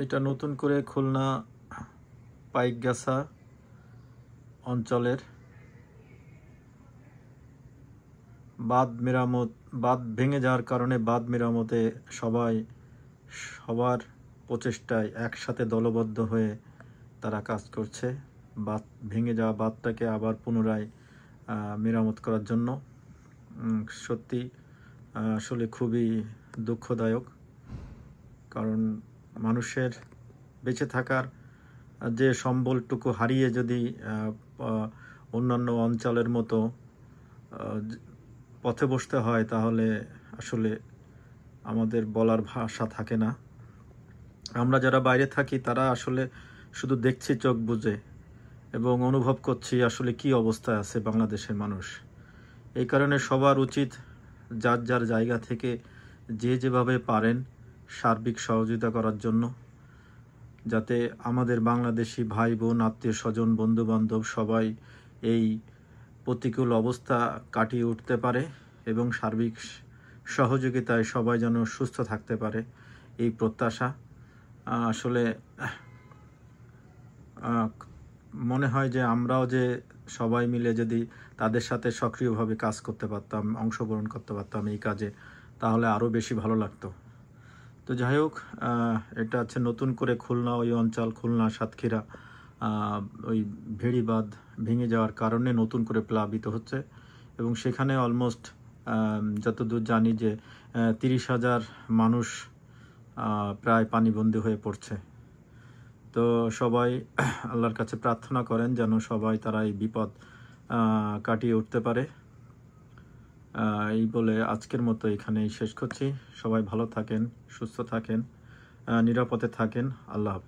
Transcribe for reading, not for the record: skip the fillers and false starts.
এটা নতুন করে খুলনা পাইকগাছা অঞ্চলের বাঁধ ভেঙে যাওয়ার কারণে বাঁধ মেরামতে সবার প্রচেষ্টায় একসাথে দলবদ্ধ হয়ে তারা কাজ করছে বাঁধ ভেঙে যাওয়া বাঁধটাকে আবার পুনরায় মেরামত করার জন্য। সত্যি আসলে খুবই দুঃখদায়ক, কারণ মানুষের বেঁচে থাকার যে সম্বলটুকু হারিয়ে যদি অন্যান্য অঞ্চলের মতো পথে বসতে হয়, তাহলে আসলে আমাদের বলার ভাষা থাকে না। আমরা যারা বাইরে থাকি তারা আসলে শুধু দেখছি চোখ বুজে এবং অনুভব করছি আসলে কি অবস্থায় আছে বাংলাদেশের মানুষ। এই কারণে সবার উচিত যার যার জায়গা থেকে যে যেভাবে পারেন সার্বিক সহযোগিতা করার জন্য, যাতে আমাদের বাংলাদেশি ভাই বোন, আত্মীয় স্বজন, বন্ধু বান্ধব সবাই এই প্রতিকূল অবস্থা কাটিয়ে উঠতে পারে এবং সার্বিক সহযোগিতায় সবাই যেন সুস্থ থাকতে পারে, এই প্রত্যাশা। আসলে মনে হয় যে আমরাও যে সবাই মিলে যদি তাদের সাথে সক্রিয়ভাবে কাজ করতে পারতাম, অংশগ্রহণ করতে পারতাম এই কাজে, তাহলে আরও বেশি ভালো লাগতো। তো যাই হোক, এটা হচ্ছে নতুন করে খুলনা ওই অঞ্চল, খুলনা সাতক্ষীরা ওই ভেড়িবাঁধ ভেঙে যাওয়ার কারণে নতুন করে প্লাবিত হচ্ছে এবং সেখানে অলমোস্ট যতদূর জানি যে 30,000 মানুষ প্রায় পানিবন্দী হয়ে পড়ছে। তো সবাই আল্লাহর কাছে প্রার্থনা করেন যেন সবাই তারা এই বিপদ কাটিয়ে উঠতে পারে। এই বলে আজকের মতো এখানেই শেষ করছি। সবাই ভালো থাকেন, সুস্থ থাকেন, নিরাপদে থাকেন। আল্লাহ হাফেজ।